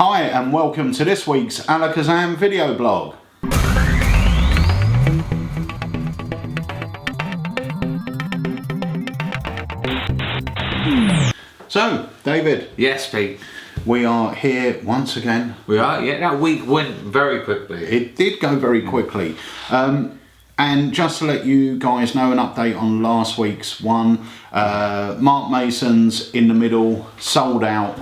Hi and welcome to this week's Alakazam Video Blog. So, David. Yes, Pete. We are here once again. We are, yeah. That week went very quickly. It did go very quickly. And just to let you guys know, an update on last week's one. Mark Mason's In the Middle sold out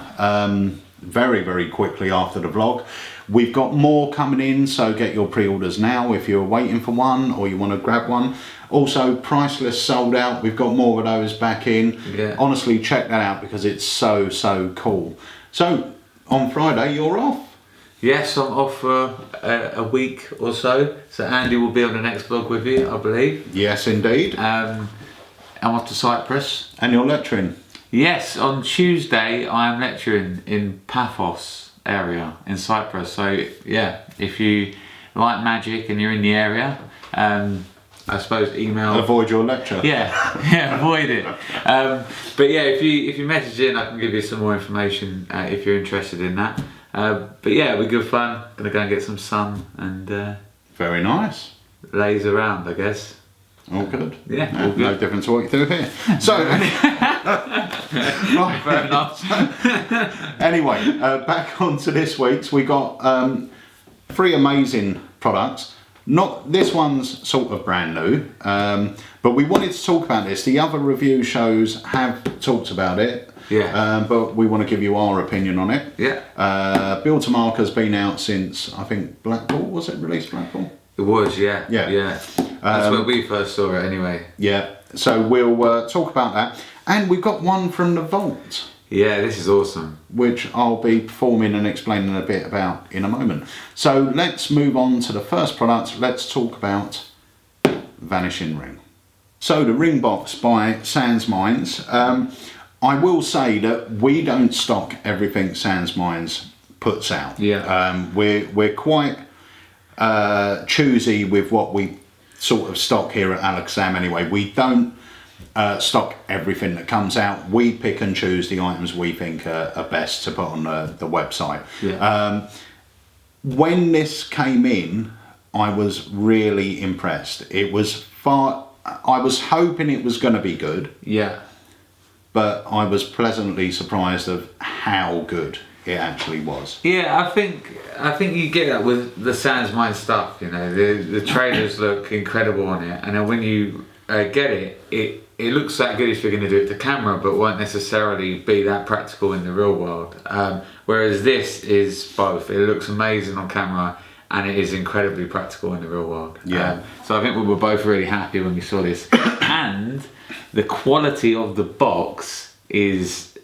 very, very quickly after the vlog. We've got more coming in, so get your pre-orders now if you're waiting for one or you want to grab one. Also, Priceless sold out. We've got more of those back in. Yeah. Honestly, check that out because it's so cool. So, on Friday, you're off. Yes, I'm off for a week or so. So Andy will be on the next vlog with you, I believe. Yes, indeed. I'm off to Cyprus. And you're lecturing? Yes, on Tuesday I am lecturing in Paphos area in Cyprus. So yeah, if you like magic and you're in the area, I suppose email. Avoid your lecture. Yeah, avoid it. But yeah, if you message in, I can give you some more information if you're interested in that. But yeah, it'll be good fun. Gonna go and get some sun and very nice. laze around, I guess. All good. Yeah, no, all good. No difference to what you do here. So, right, Fair enough. Anyway, back on to this week's. We got 3 amazing products. Not this one's sort of brand new, but we wanted to talk about this. The other review shows have talked about it. Yeah. But we want to give you our opinion on it. Yeah. Build to Mark has been out since, I think, Blackpool. Was it released Blackpool? It was, yeah. Yeah. That's where we first saw it anyway. Yeah. So we'll talk about that. And we've got one from the vault. Yeah, this is awesome. Which I'll be performing and explaining a bit about in a moment. So let's move on to the first product. Let's talk about Vanishing Ring. So the ring box by Sans Minds. I will say that we don't stock everything Sans Minds puts out. Yeah. We're quite choosy with what we sort of stock here at Alakazam anyway. We don't stock everything that comes out. We pick and choose the items we think are best to put on the website. Yeah. When this came in, I was really impressed. It was I was hoping it was going to be good. Yeah. But I was pleasantly surprised of how good it actually was. Yeah, I think you get that with the Sans Mind stuff. You know, the trailers look incredible on it, and then when you get it looks that good if you're going to do it to camera, but won't necessarily be that practical in the real world. Whereas this is both. It looks amazing on camera, and it is incredibly practical in the real world. Yeah. So I think we were both really happy when we saw this, and the quality of the box is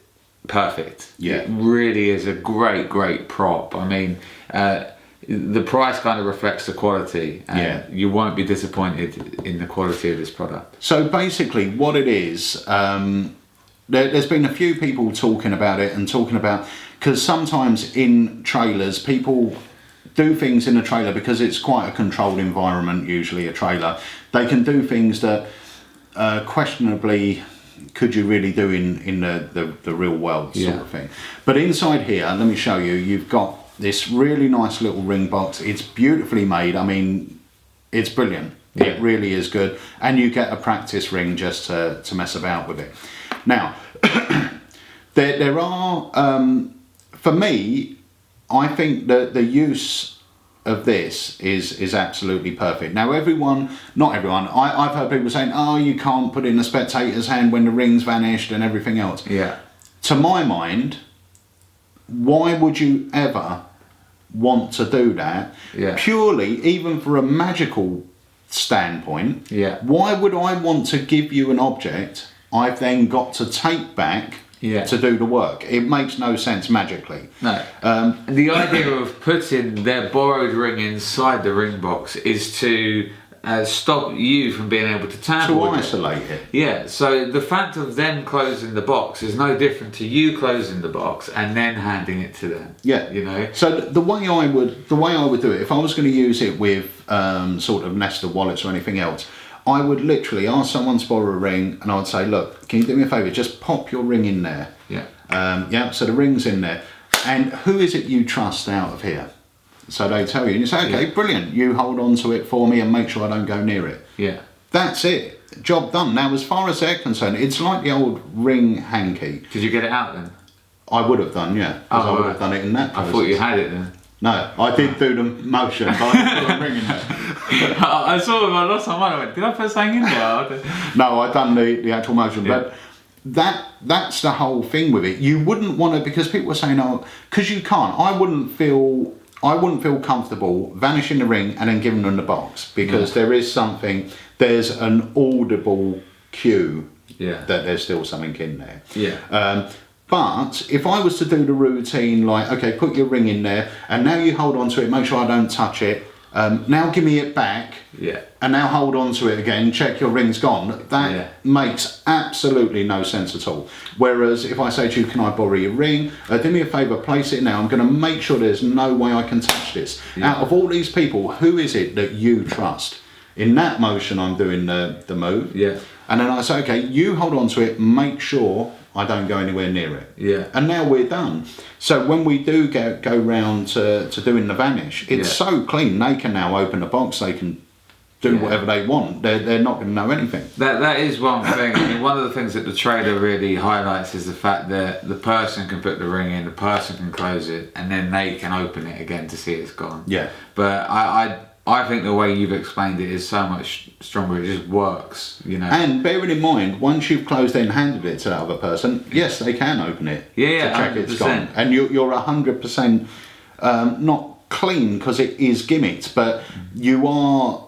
perfect. Yeah. It really is a great prop. I mean, the price kind of reflects the quality, and you won't be disappointed in the quality of this product. So basically what it is, there's been a few people talking about it and talking about, because sometimes in trailers people do things in a trailer because it's quite a controlled environment, usually a trailer. They can do things that questionably could you really do in the real world sort of thing. But inside here, let me show you, you've got this really nice little ring box. It's beautifully made. I mean, it's brilliant. Yeah. It really is good. And you get a practice ring just to mess about with it. Now, there are, for me, I think that the use of this is absolutely perfect. Now not everyone, I've heard people saying, oh, you can't put it in a spectator's hand when the ring's vanished and everything else. Yeah. To my mind, why would you ever want to do that? Yeah. Purely, even for a magical standpoint, why would I want to give you an object I've then got to take back to do the work? It makes no sense magically. No. The idea of putting their borrowed ring inside the ring box is to stop you from being able to tamper with it. To isolate it. Yeah, so the fact of them closing the box is no different to you closing the box and then handing it to them. Yeah. You know? So the way I would do it, if I was going to use it with sort of nested wallets or anything else, I would literally ask someone to borrow a ring and I would say, look, can you do me a favour, just pop your ring in there. Yeah. So the ring's in there. and who is it you trust out of here? So they tell you, and you say, okay, brilliant, you hold on to it for me and make sure I don't go near it. Yeah. That's it. Job done. Now, as far as they're concerned, it's like the old ring hanky. Did you get it out then? I would have done, yeah. Because I would have done it in that process. I thought you had it then. No, I did do the motion, but I didn't put a ring in there. I saw it last time I went, did I put something in there? No, I done the actual motion, but that's the whole thing with it. You wouldn't want to, because people are saying, oh, because you can't. I wouldn't feel comfortable vanishing the ring and then giving them the box, because there's an audible cue that there's still something in there. Yeah. But if I was to do the routine, like, okay, put your ring in there, and now you hold on to it, make sure I don't touch it. Now give me it back. Yeah. And now hold on to it again, check your ring's gone. That makes absolutely no sense at all. Whereas if I say to you, can I borrow your ring? Do me a favour, place it now. I'm going to make sure there's no way I can touch this. Yeah. Out of all these people, who is it that you trust? In that motion, I'm doing the move. Yeah. And then I say, okay, you hold on to it, make sure I don't go anywhere near it. Yeah. And now we're done. So when we do go round to doing the vanish, it's so clean. They can now open the box, they can do whatever they want. They're not going to know anything. That is one thing. I mean, one of the things that the trader really highlights is the fact that the person can put the ring in, the person can close it, and then they can open it again to see it's gone. Yeah. But I think the way you've explained it is so much stronger. It just works, you know. And bearing in mind, once you've closed it and handed it to the other person, yes, they can open it to check 100%. It's gone. And you're 100% not clean because it is gimmicked, but you are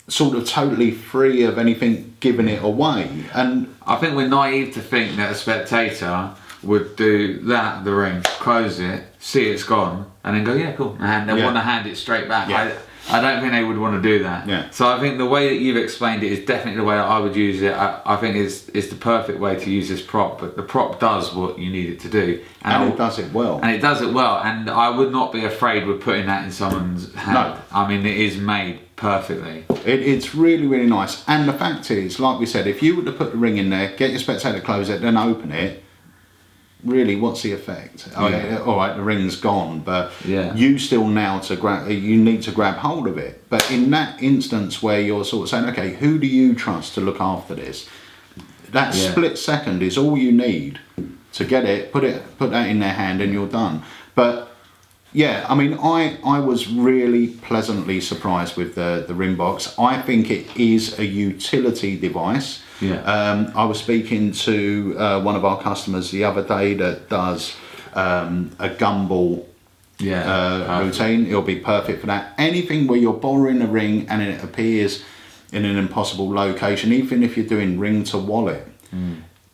sort of totally free of anything giving it away. And I think we're naive to think that a spectator would do that, the ring, close it, see it's gone, and then go, yeah, cool, and they want to hand it straight back. Yeah. I don't think they would want to do that. Yeah. So I think the way that you've explained it is definitely the way that I would use it. I think it's the perfect way to use this prop, but the prop does what you need it to do. And it does it well. And it does it well, and I would not be afraid with putting that in someone's hand. No. I mean, it is made perfectly. It's really, really nice. And the fact is, like we said, if you were to put the ring in there, get your spectator to close it, then open it, really, what's the effect? Yeah. All right, the ring's gone, but you still now you need to grab hold of it. But in that instance where you're sort of saying, okay, who do you trust to look after this? That split second is all you need to get it, put that in their hand, and you're done. But yeah, I mean, I was really pleasantly surprised with the ring box. I think it is a utility device. Yeah. I was speaking to one of our customers the other day that does a gumball routine. It'll be perfect for that. Anything where you're borrowing a ring and it appears in an impossible location, even if you're doing ring to wallet.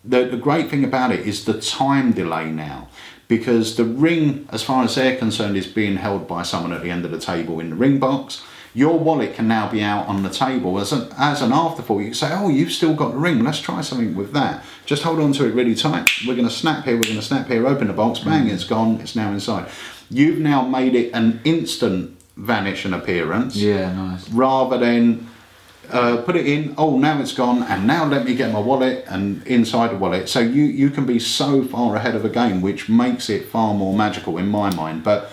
The great thing about it is the time delay now, because the ring, as far as they're concerned, is being held by someone at the end of the table in the ring box. Your wallet can now be out on the table as an afterthought. You can say, oh, you've still got the ring, let's try something with that. Just hold on to it really tight. We're going to snap here, open the box, bang, it's gone, it's now inside. You've now made it an instant vanish and appearance. Yeah, nice. Rather than put it in, oh, now it's gone, and now let me get my wallet and inside the wallet. So you can be so far ahead of a game, which makes it far more magical in my mind. But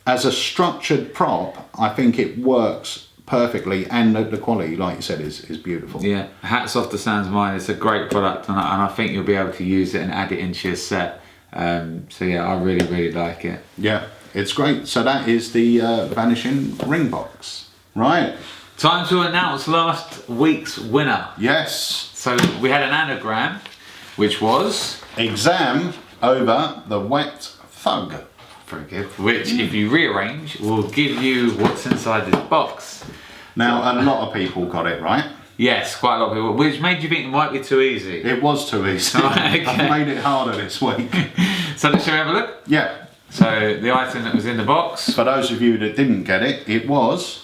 as a structured prop, I think it works perfectly, and the quality, like you said, is beautiful. Yeah, hats off to Sans Mine. It's a great product, and I think you'll be able to use it and add it into your set. So yeah, I really, really like it. Yeah, it's great. So that is the Vanishing Ring Box. Right. Time to announce last week's winner. Yes. So we had an anagram, which was... Exam over the Wet Thug. Very good. Which, if you rearrange, will give you what's inside this box. Now, a lot of people got it right. Yes, quite a lot of people. Which made you think it might be too easy. It was too easy. Okay. I've made it harder this week. So shall we have a look? Yeah. So the item that was in the box. For those of you that didn't get it, it was...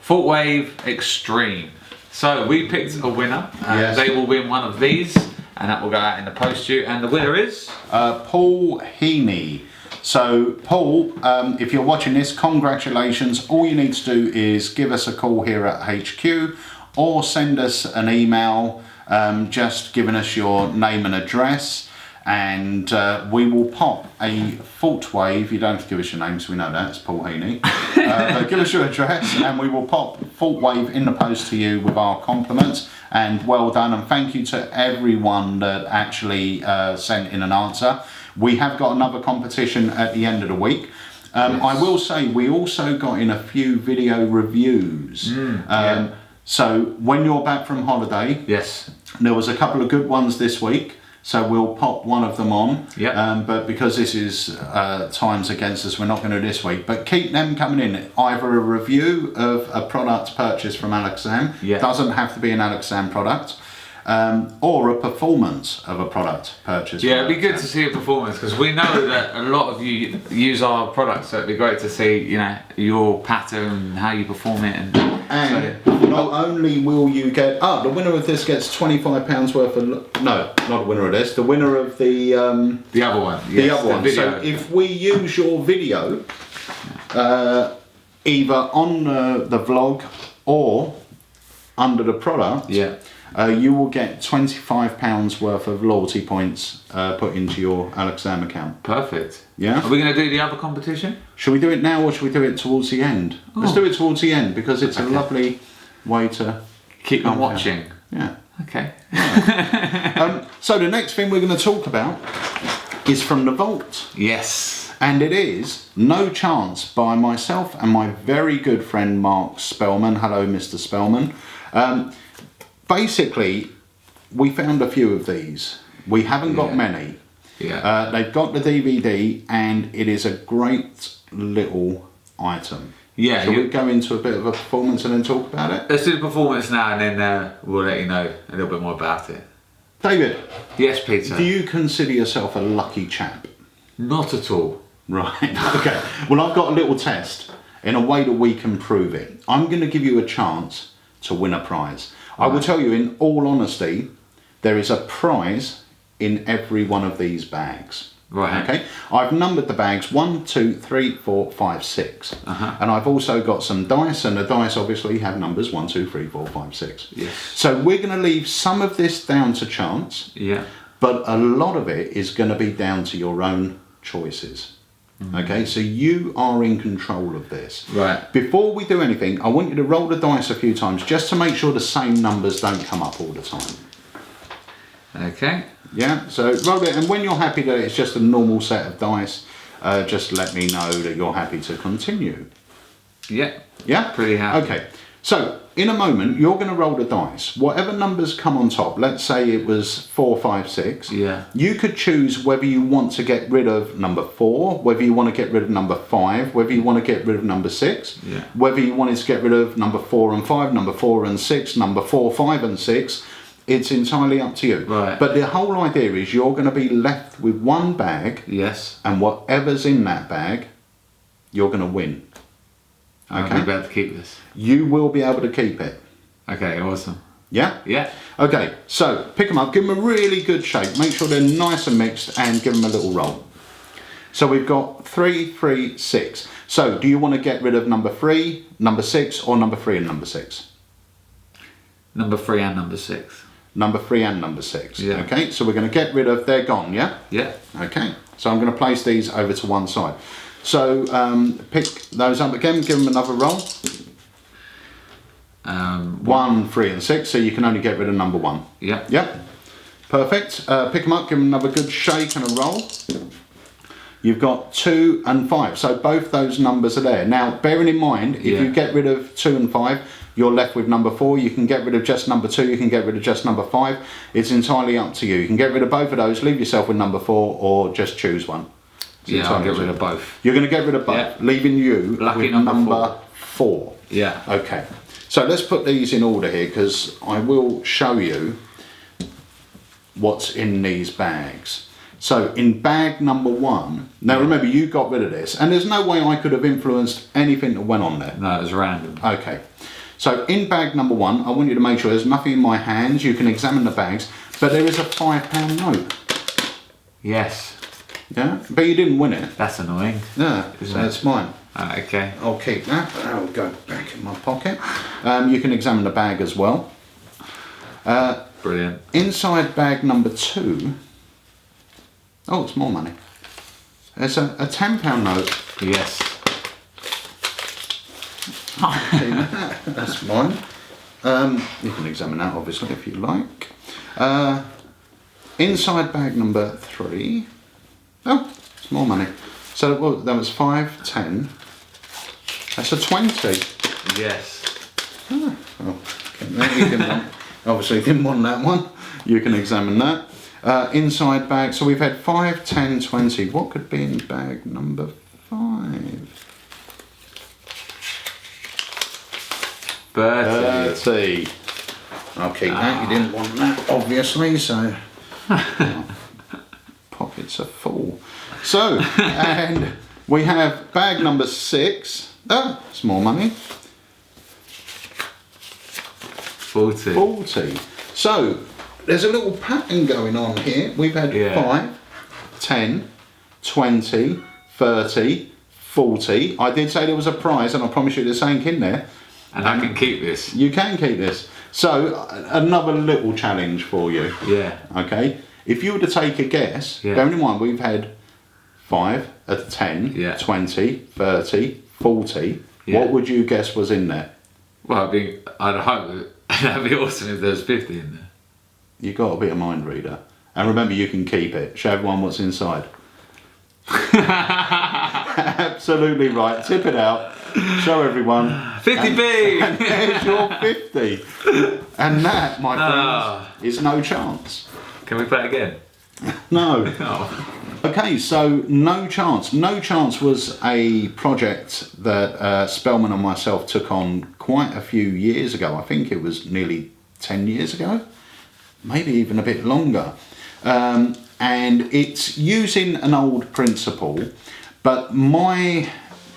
Fault Wave Extreme. So we picked a winner. Yes. They will win one of these, and that will go out in the post to you. And the winner is? Paul Heaney. So Paul, if you're watching this, congratulations. All you need to do is give us a call here at HQ or send us an email just giving us your name and address. and we will pop a Thought Wave. You don't have to give us your name, so we know that, it's Paul Heaney. But give us your address and we will pop Thought Wave in the post to you with our compliments, and well done, and thank you to everyone that actually sent in an answer. We have got another competition at the end of the week. Yes. I will say we also got in a few video reviews. So when you're back from holiday, yes, there was a couple of good ones this week. So we'll pop one of them on, but because this is times against us, we're not going to do this week. But keep them coming in. Either a review of a product purchased from Alakazam, doesn't have to be an Alakazam product, or a performance of a product purchased. Yeah, it'd be good to see a performance, because we know that a lot of you use our products, so it'd be great to see, you know, your pattern, how you perform it, and not only will you get, the winner of this gets £25 worth of, no, not the winner of this, the winner of the other one. Yes, the other one. Video. So if we use your video, either on the vlog or under the product, you will get £25 worth of loyalty points put into your Alakazam account. Perfect. Yeah. Are we going to do the other competition? Should we do it now or should we do it towards the end? Let's do it towards the end, because it's a lovely way to keep on watching. Yeah. Okay. So the next thing we're going to talk about is from the vault. Yes. And it is No Chance by myself and my very good friend Mark Spellman. Hello, Mr. Spellman. Basically, we found a few of these. We haven't got many. Yeah. They've got the DVD, and it is a great little item. Yeah. Shall we go into a bit of a performance and then talk about it? Let's do the performance now, and then we'll let you know a little bit more about it. David. Yes, Peter. Do you consider yourself a lucky chap? Not at all. Right. Okay. Well, I've got a little test in a way that we can prove it. I'm going to give you a chance to win a prize. I will tell you, in all honesty, there is a prize in every one of these bags. Right. Okay. I've numbered the bags 1, 2, 3, 4, 5, 6. And I've also got some dice, and the dice obviously have numbers 1, 2, 3, 4, 5, 6. Yes. So we're going to leave some of this down to chance. Yeah. But a lot of it is going to be down to your own choices. Okay, so you are in control of this. Right. Before we do anything, I want you to roll the dice a few times just to make sure the same numbers don't come up all the time. Okay. Yeah, so roll it, and when you're happy that it's just a normal set of dice, just let me know that you're happy to continue. Yeah. Yeah? Pretty happy. Okay, so in a moment, you're going to roll the dice. Whatever numbers come on top, let's say it was 4, 5, 6. Yeah. You could choose whether you want to get rid of number 4, whether you want to get rid of number 5, whether you want to get rid of number 6, whether you wanted to get rid of number 4 and 5, number 4 and 6, number 4, 5 and 6. It's entirely up to you. Right. But the whole idea is you're going to be left with one bag. Yes. And whatever's in that bag, you're going to win. Okay. I'll be able to keep this. You will be able to keep it. Okay, awesome. Yeah? Yeah. Okay, so pick them up, give them a really good shake, make sure they're nice and mixed, and give them a little roll. So we've got 3, 3, 6. So do you want to get rid of number 3, number 6, or number 3 and number 6? Number 3 and number 6. Number 3 and number 6. Yeah. Okay, so we're going to get rid of, they're gone, yeah? Yeah. Okay, so I'm going to place these over to one side. So pick those up again, give them another roll. 1, 3 and 6, so you can only get rid of number 1. Yeah. Yep. Perfect. Pick them up, give them another good shake and a roll. You've got 2 and 5, so both those numbers are there. Now, bearing in mind, if you get rid of 2 and 5, you're left with number 4. You can get rid of just number 2, you can get rid of just number 5. It's entirely up to you. You can get rid of both of those, leave yourself with number 4, or just choose one. Yeah, I'll get rid of both. You're going to get rid of both, leaving you Lucky with number 4. Yeah. Okay. So let's put these in order here, because I will show you what's in these bags. So in bag number 1, now remember you got rid of this, and there's no way I could have influenced anything that went on there. No, it was random. Okay. So in bag number 1, I want you to make sure there's nothing in my hands. You can examine the bags, but there is a £5 note. Yes. Yeah, but you didn't win it. That's annoying. Yeah, so that's mine. Okay. I'll keep that. That'll go back in my pocket. You can examine the bag as well. Brilliant. Inside bag number 2, Oh, it's more money. It's a £10 note. Yes. That's mine. You can examine that obviously if you like. Inside bag number 3. Oh, it's more money. So well, that was 5, 10. That's a 20. Yes. Oh, well, okay, you didn't want, obviously didn't want that one. You can examine that. Inside bag. So we've had 5, 10, 20. What could be in bag number 5? 30. I'll keep that. You didn't want that, obviously. So pockets are full. So and we have bag number 6. Oh, it's more money. 40. So there's a little pattern going on here. We've had 5, 10, 20, 30, 40. I did say there was a prize, and I promise you there's something in there. And I can keep this. You can keep this. So another little challenge for you. Yeah. Okay. If you were to take a guess, bearing in mind we've had 5, a 10, 20, 30, 40. What would you guess was in there? Well, I'd hope that'd be awesome if there was 50 in there. You've got to be a mind reader. And remember, you can keep it. Show everyone what's inside. Absolutely right. Tip it out. Show everyone. 50p! And there's your 50. And that, my friends, is no chance. Can we play again? No. Oh. Okay, so No Chance. No Chance was a project that Spellman and myself took on quite a few years ago. I think it was nearly 10 years ago, maybe even a bit longer. And it's using an old principle, but my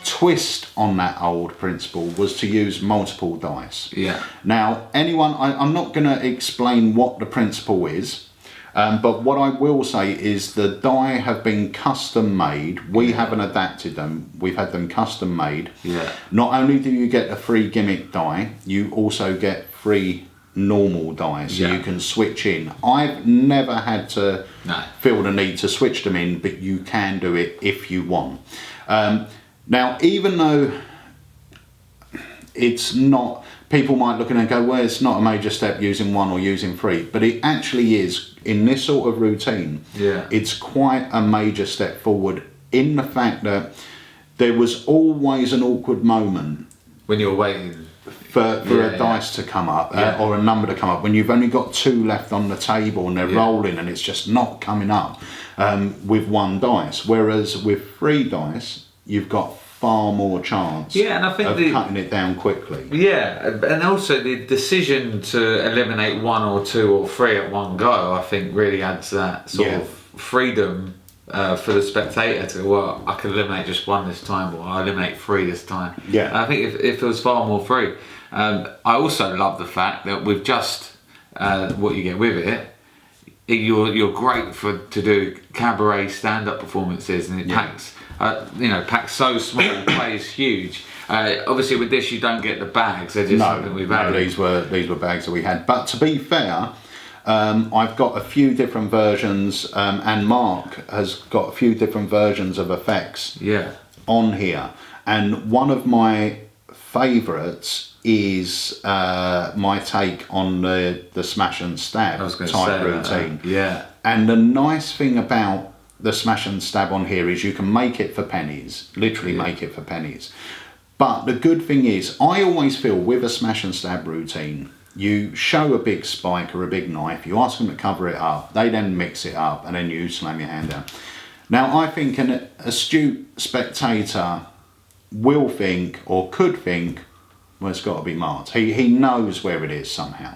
twist on that old principle was to use multiple dice. Yeah. Now, I'm not going to explain what the principle is. But what I will say is the die have been custom made. We haven't adapted them. We've had them custom made. Yeah. Not only do you get a free gimmick die, you also get free normal die, so you can switch in. I've never had to feel the need to switch them in, but you can do it if you want. Now, even though it's not, people might look at it and go, well, it's not a major step using 1 or using 3, but it actually is. In this sort of routine, it's quite a major step forward in the fact that there was always an awkward moment when you're waiting for a dice to come up or a number to come up when you've only got 2 left on the table and they're rolling and it's just not coming up with 1 dice, whereas with 3 dice you've got far more chance and I think of cutting it down quickly. And also the decision to eliminate 1 or 2 or 3 at one go, I think really adds that sort of freedom for the spectator to, well, I can eliminate just 1 this time, or I eliminate 3 this time. And I think if it was far more free. I also love the fact that with just what you get with it, you're great to do cabaret stand-up performances, and it packs so small, plays huge. Obviously with this you don't get the bags, they're just something we've added. No, these were bags that we had. But to be fair, I've got a few different versions, and Mark has got a few different versions of effects on here. And one of my favourites is my take on the smash and stab type routine. And the nice thing about the smash and stab on here is you can make it for pennies, literally make it for pennies. But the good thing is, I always feel with a smash and stab routine, you show a big spike or a big knife, you ask them to cover it up, they then mix it up, and then you slam your hand down. Now, I think an astute spectator will think, or could think, well, it's got to be marked. He knows where it is somehow.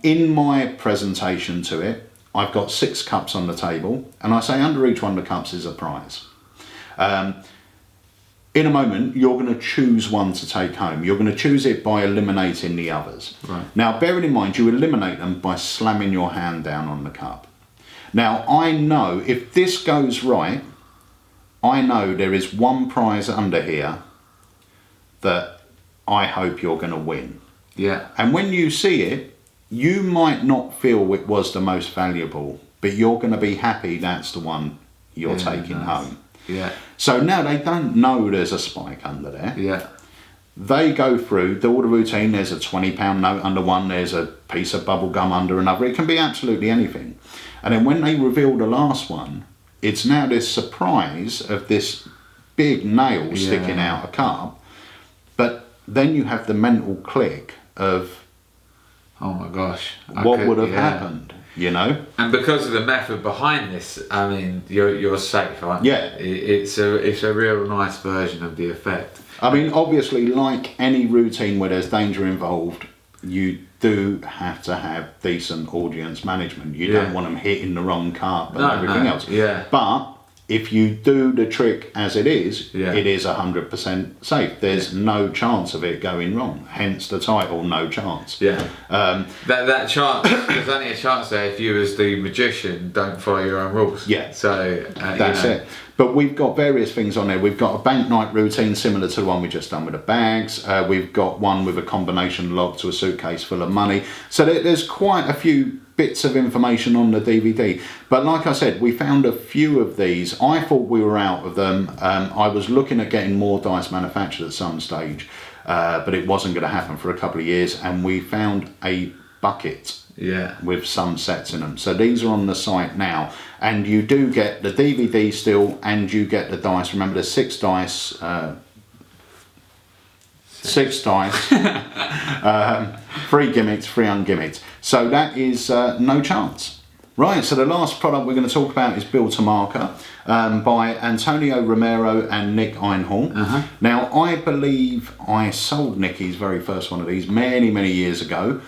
In my presentation to it, I've got 6 cups on the table, and I say under each one of the cups is a prize. In a moment, you're going to choose one to take home. You're going to choose it by eliminating the others. Now, bearing in mind, you eliminate them by slamming your hand down on the cup. Now, I know if this goes right, I know there is one prize under here that I hope you're going to win. And when you see it, you might not feel it was the most valuable, but you're going to be happy that's the one you're taking home. Yeah. So now they don't know there's a spike under there. Yeah. They go through, do all the routine, there's a £20 note under one, there's a piece of bubble gum under another, it can be absolutely anything. And then when they reveal the last one, it's now this surprise of this big nail sticking out a carb, but then you have the mental click of, oh my gosh, what would have happened, you know? And because of the method behind this, I mean, you're safe, aren't you? Yeah. It's a real nice version of the effect. I mean, obviously, like any routine where there's danger involved, you do have to have decent audience management. You don't want them hitting the wrong carb and everything else. Yeah. But if you do the trick as it is, it is 100% safe. There's no chance of it going wrong. Hence the title, No Chance. Yeah. That chance, there's only a chance there if you, as the magician, don't follow your own rules. Yeah. So that's it. But we've got various things on there. We've got a bank night routine similar to the one we just done with the bags. We've got one with a combination lock to a suitcase full of money. So there's quite a few bits of information on the DVD. But like I said, we found a few of these. I thought we were out of them. I was looking at getting more dice manufactured at some stage, but it wasn't going to happen for a couple of years. And we found a bucket with some sets in them. So these are on the site now, and you do get the DVD still, and you get the dice. Remember, there's 6 dice. 6 dice, 3 gimmicks, 3 ungimmicked. So that is No Chance. Right, so the last product we're going to talk about is Build to Marker by Antonio Romero and Nick Einhorn. Now, I believe I sold Nicky's very first one of these many years ago.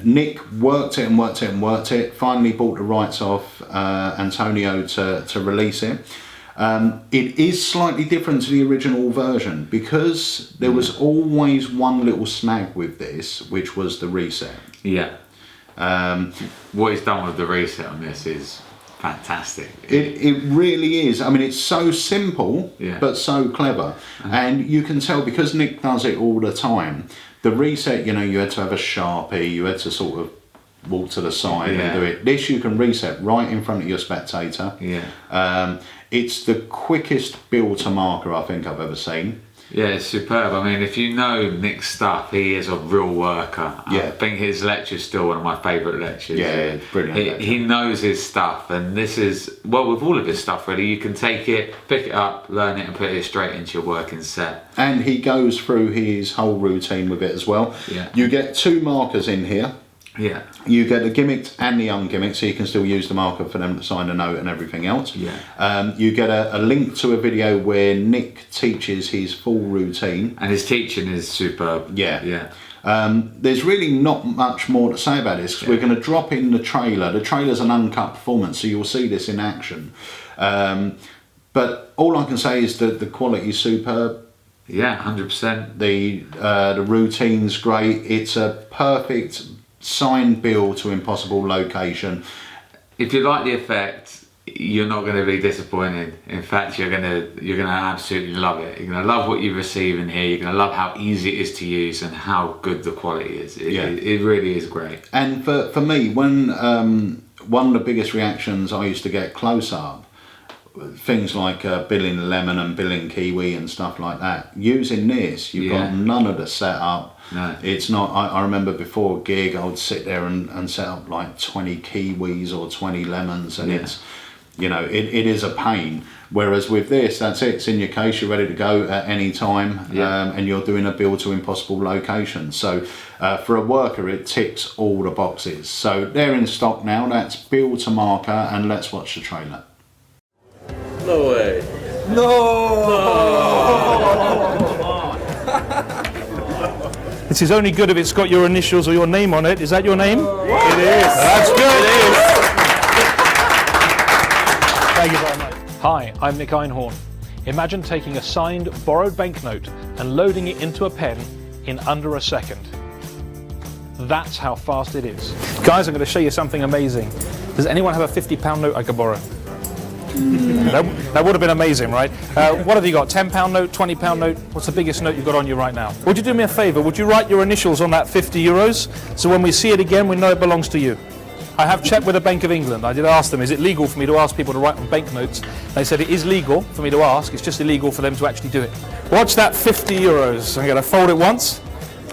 Nick worked it, finally bought the rights off Antonio to release it. It is slightly different to the original version because there was always one little snag with this, which was the reset. Yeah. What he's done with the reset on this is fantastic. It really is. I mean, it's so simple, but so clever. And you can tell because Nick does it all the time. The reset, you know, you had to have a Sharpie, you had to sort of walk to the side and do it. This you can reset right in front of your spectator. It's the quickest build to marker I think I've ever seen. Yeah, it's superb. I mean, if you know Nick's stuff, he is a real worker. I think his lecture's still one of my favourite lectures. Yeah, it's brilliant. He knows his stuff, and this is, well, with all of his stuff really, you can take it, pick it up, learn it and put it straight into your working set. And he goes through his whole routine with it as well. You get 2 markers in here. You get the gimmicked and the ungimmicked, so you can still use the marker for them to sign a note and everything else. You get a link to a video where Nick teaches his full routine. And his teaching is superb. There's really not much more to say about this because we're going to drop in the trailer. The trailer's an uncut performance, so you'll see this in action. But all I can say is that the quality is superb. 100%. The routine's great. It's a perfect signed bill to impossible location. If you like the effect, you're not going to be disappointed. In fact, you're going to absolutely love it. You're going to love what you receive in here. You're going to love how easy it is to use and how good the quality is. It really is great. And for me, when one of the biggest reactions I used to get close up, things like billing lemon and billing kiwi and stuff like that, using this, you've got none of the setup. No. It's not, I remember before a gig I would sit there and set up like 20 kiwis or 20 lemons, and it's, you know, it is a pain. Whereas with this, that's it, it's in your case, you're ready to go at any time, and you're doing a build to impossible location. So for a worker, it ticks all the boxes. So they're in stock now. That's Build to Marker, and let's watch the trailer. No way. This is only good if it's got your initials or your name on it. Is that your name? It is. That's good. It is. Thank you very much. Hi, I'm Nick Einhorn. Imagine taking a signed, borrowed banknote and loading it into a pen in under a second. That's how fast it is. Guys, I'm going to show you something amazing. Does anyone have a £50 note I could borrow? That would have been amazing, right? What have you got? £10 note, £20 note? What's the biggest note you've got on you right now? Would you do me a favour? Would you write your initials on that €50 so when we see it again we know it belongs to you? I have checked with the Bank of England. I did ask them, is it legal for me to ask people to write on banknotes? They said it is legal for me to ask, it's just illegal for them to actually do it. Watch that 50 euros. I'm going to fold it once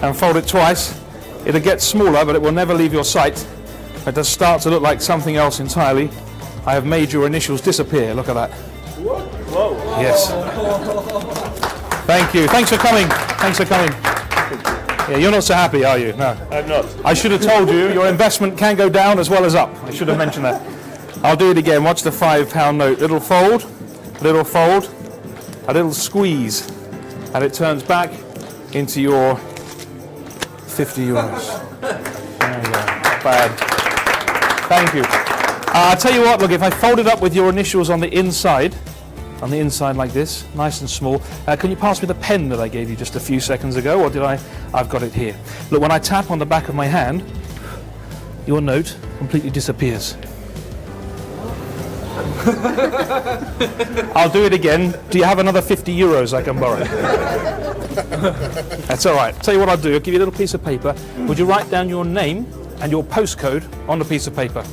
and fold it twice. It'll get smaller, but it will never leave your sight. It does start to look like something else entirely. I have made your initials disappear. Look at that. Whoa. Yes. Thank you. Thanks for coming. Thanks for coming. Yeah, you're not so happy, are you? No. I'm not. I should have told you your investment can go down as well as up. I should have mentioned that. I'll do it again. Watch the £5 note. Little fold, a little squeeze, and it turns back into your 50 euros. There you go. Not bad. Thank you. I'll tell you what, look, if I fold it up with your initials on the inside like this, nice and small, can you pass me the pen that I gave you just a few seconds ago, or did I? I've got it here. Look, when I tap on the back of my hand, your note completely disappears. I'll do it again. Do you have another 50 euros I can borrow? That's all right. Tell you what I'll do. I'll give you a little piece of paper. Would you write down your name and your postcode on the piece of paper?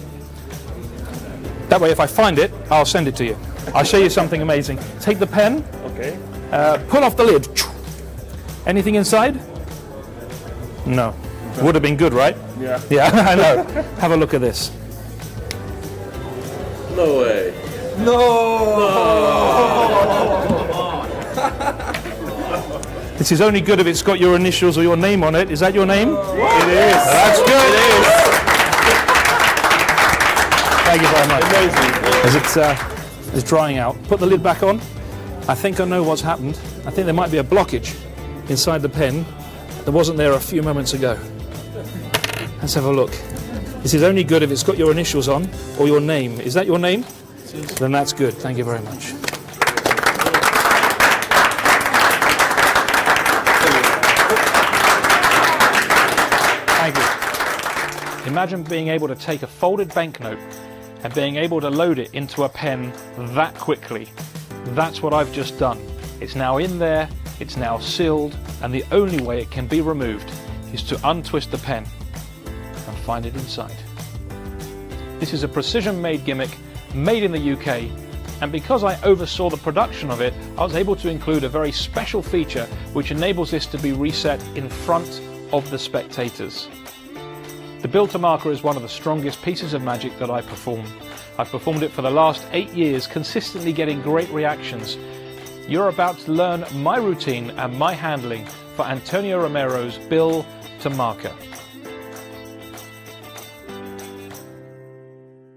That way, if I find it, I'll send it to you. I'll show you something amazing. Take the pen. Okay. Pull off the lid. Anything inside? No. Would have been good, right? Yeah. Yeah, I know. Have a look at this. No way. This is only good if it's got your initials or your name on it. Is that your name? It is. That's good. It is. Thank you very much. Amazing. As it's drying out, put the lid back on. I think I know what's happened. I think there might be a blockage inside the pen that wasn't there a few moments ago. Let's have a look. This is only good if it's got your initials on or your name. Is that your name? Then that's good. Thank you very much. Thank you. Imagine being able to take a folded banknote and being able to load it into a pen that quickly. That's what I've just done. It's now in there, it's now sealed, and the only way it can be removed is to untwist the pen and find it inside. This is a precision-made gimmick made in the UK, and because I oversaw the production of it, I was able to include a very special feature which enables this to be reset in front of the spectators. The build-to-marker is one of the strongest pieces of magic that I perform. I've performed it for the last 8 years, consistently getting great reactions. You're about to learn my routine and my handling for Antonio Romero's build-to-marker.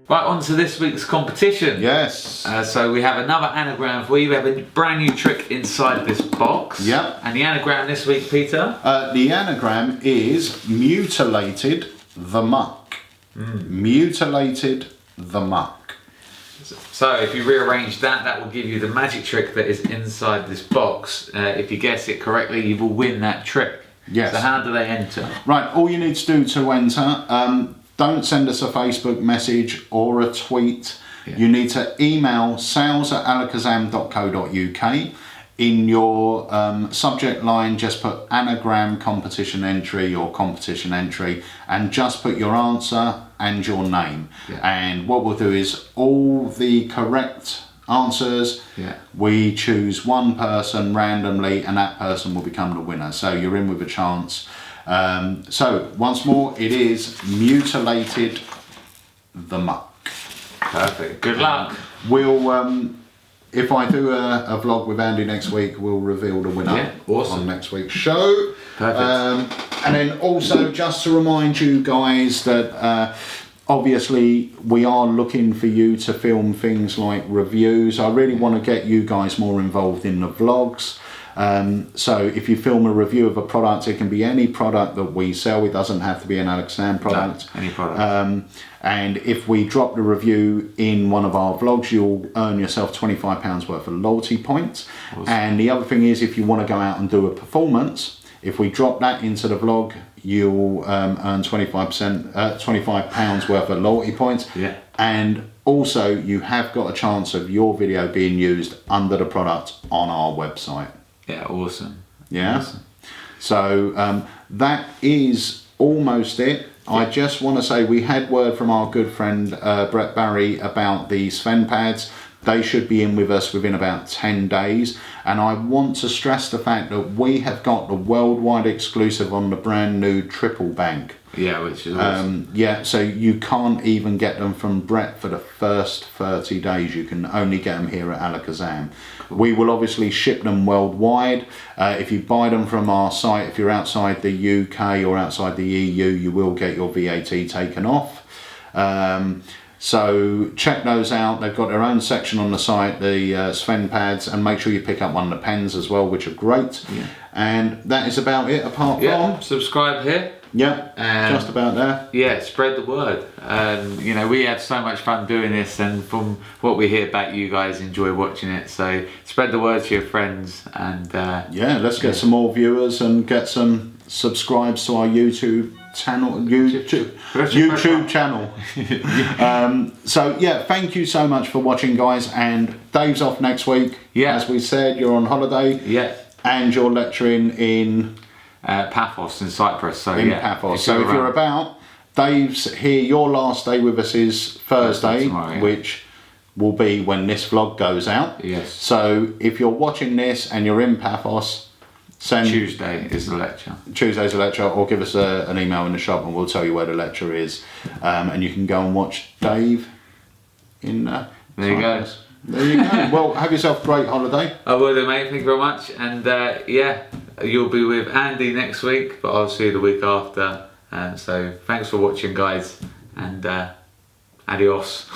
Right, on to this week's competition. Yes. So we have another anagram for you. We have a brand new trick inside this box. Yep. And the anagram this week, Peter? The anagram is mutilated the muck. Mutilated the muck. So if you rearrange that, that will give you the magic trick that is inside this box. If you guess it correctly, you will win that trick. Yes. So how do they enter? Right, all you need to do to enter, don't send us a Facebook message or a tweet. Yeah. You need to email sales@alakazam.co.uk. In your subject line, just put anagram competition entry or competition entry, and just put your answer and your name. Yeah. And what we'll do is all the correct answers, we choose one person randomly, and that person will become the winner. So you're in with a chance. So once more, it is mutilated the muck. Perfect. Good luck. We'll if I do a vlog with Andy next week, we'll reveal the winner. Yeah, awesome. On next week's show. Perfect. And then also just to remind you guys that obviously we are looking for you to film things like reviews. I really want to get you guys more involved in the vlogs. So if you film a review of a product, it can be any product that we sell. It doesn't have to be an Alakazam product. No, any product. And if we drop the review in one of our vlogs, you'll earn yourself £25 worth of loyalty points. Awesome. And the other thing is, if you want to go out and do a performance, if we drop that into the vlog, you'll earn £25 worth of loyalty points. Yeah. And also, you have got a chance of your video being used under the product on our website. Yeah, awesome. Yeah. Awesome. So that is almost it. I just want to say we had word from our good friend Brett Barry about the Sven pads. They should be in with us within about 10 days. And I want to stress the fact that we have got the worldwide exclusive on the brand new triple bank. Yeah, which is awesome. Yeah, so you can't even get them from Brett for the first 30 days. You can only get them here at Alakazam. We will obviously ship them worldwide. If you buy them from our site, if you're outside the UK or outside the EU, you will get your VAT taken off. So check those out. They've got their own section on the site, the Sven pads, and make sure you pick up one of the pens as well, which are great. Yeah. And that is about it, apart from... subscribe here. Yeah, just about there. Yeah, spread the word. You know, we have so much fun doing this, and from what we hear back, you guys enjoy watching it. So spread the word to your friends, and yeah, let's get some more viewers and get some subscribes to our YouTube channel. YouTube channel. So yeah, thank you so much for watching, guys. And Dave's off next week. Yeah, as we said, you're on holiday. Yeah, and you're lecturing in. Paphos in Cyprus. So in Paphos. So if you're about, Dave's here. Your last day with us is Thursday, tomorrow, yeah. Which will be when this vlog goes out. Yes. So if you're watching this and you're in Paphos, send Tuesday is the lecture. Tuesday's the lecture, or give us an email in the shop and we'll tell you where the lecture is, and you can go and watch Dave in. There you go. There you go. Well, have yourself a great holiday. I will do, mate. Thank you very much. And yeah, you'll be with Andy next week, but I'll see you the week after. So thanks for watching, guys, and adios.